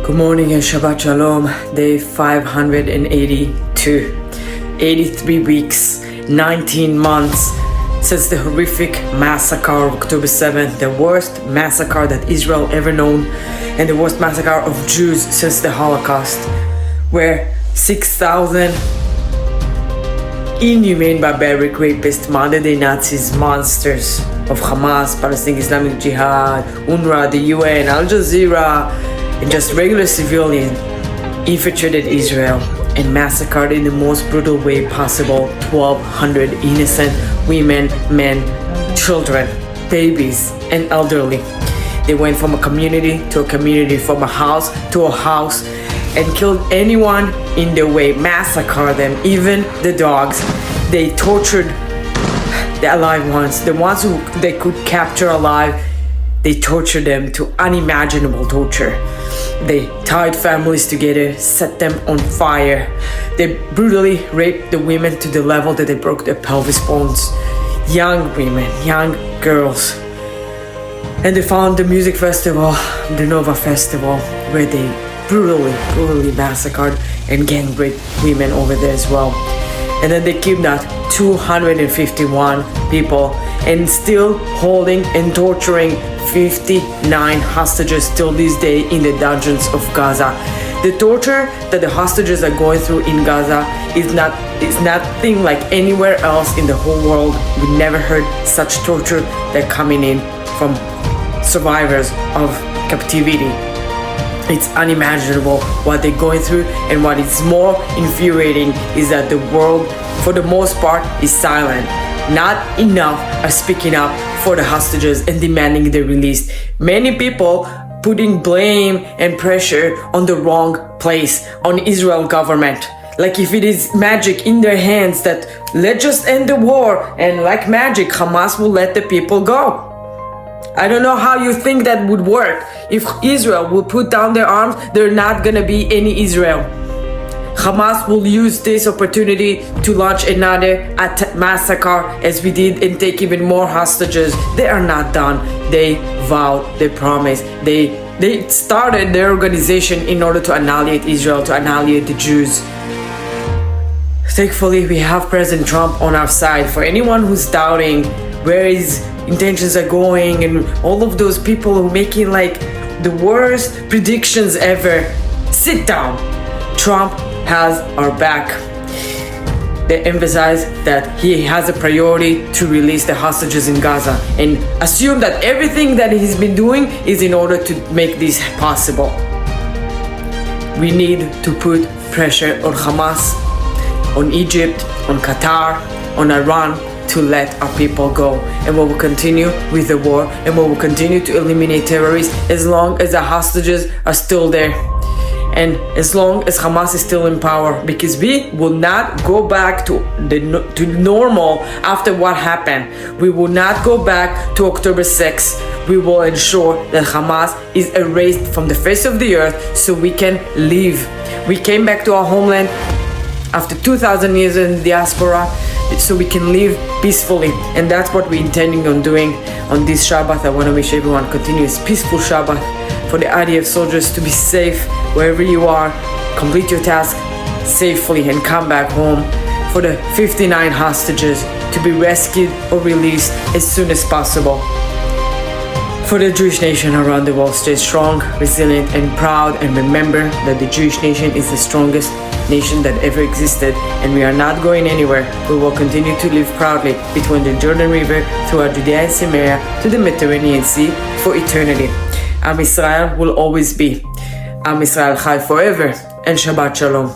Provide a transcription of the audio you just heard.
Good morning and Shabbat Shalom, day 582. 83 weeks, 19 months since the horrific massacre of October 7th, the worst massacre that Israel ever known, and the worst massacre of Jews since the Holocaust, where 6,000 inhumane, barbaric rapists, modern-day Nazis, monsters of Hamas, Palestinian Islamic Jihad, UNRWA, the UN, Al Jazeera, and just regular civilians infiltrated Israel and massacred in the most brutal way possible 1,200 innocent women, men, children, babies, and elderly. They went from a community to a community, from a house to a house, and killed anyone in their way, massacred them, even the dogs. They tortured the alive ones, the ones who they could capture alive. They tortured them to unimaginable torture. They tied families together, set them on fire. They brutally raped the women to the level that they broke their pelvis bones. Young women, young girls. And they found the music festival, the Nova Festival, where they brutally massacred and gang raped women over there as well. And then they kidnapped 251 people and still holding and torturing 59 hostages till this day in the dungeons of Gaza. The torture that the hostages are going through in Gaza is nothing like anywhere else in the whole world. We never heard such torture that coming in from survivors of captivity. It's unimaginable what they're going through, and what is more infuriating is that the world, for the most part, is silent. Not enough are speaking up for the hostages and demanding their release. Many people putting blame and pressure on the wrong place, on Israel government. Like if it is magic in their hands that let's just end the war, and like magic, Hamas will let the people go. I don't know how you think that would work. If Israel will put down their arms, there's not gonna be any Israel. Hamas will use this opportunity to launch another massacre as we did and take even more hostages. They are not done. They vowed, they promised. They started their organization in order to annihilate Israel, to annihilate the Jews. Thankfully, we have President Trump on our side. For anyone who's doubting where his intentions are going and all of those people who are making like the worst predictions ever, sit down. Trump has our back. They emphasize that he has a priority to release the hostages in Gaza, and assume that everything that he's been doing is in order to make this possible. We need to put pressure on Hamas, on Egypt, on Qatar, on Iran, to let our people go, and we will continue with the war, and we will continue to eliminate terrorists as long as the hostages are still there, and as long as Hamas is still in power, because we will not go back to normal after what happened. We will not go back to October 6th. We will ensure that Hamas is erased from the face of the earth so we can live. We came back to our homeland after 2,000 years in the diaspora, so we can live peacefully, and that's what we're intending on doing on this Shabbat. I want to wish everyone continuous peaceful Shabbat, for the IDF soldiers to be safe wherever you are, complete your task safely and come back home, for the 59 hostages to be rescued or released as soon as possible. For the Jewish nation around the world, stay strong, resilient, and proud, and remember that the Jewish nation is the strongest nation that ever existed, and we are not going anywhere. We will continue to live proudly between the Jordan River, throughout Judea and Samaria, to the Mediterranean Sea for eternity. Am Israel will always be. Am Israel Chai forever, and Shabbat Shalom.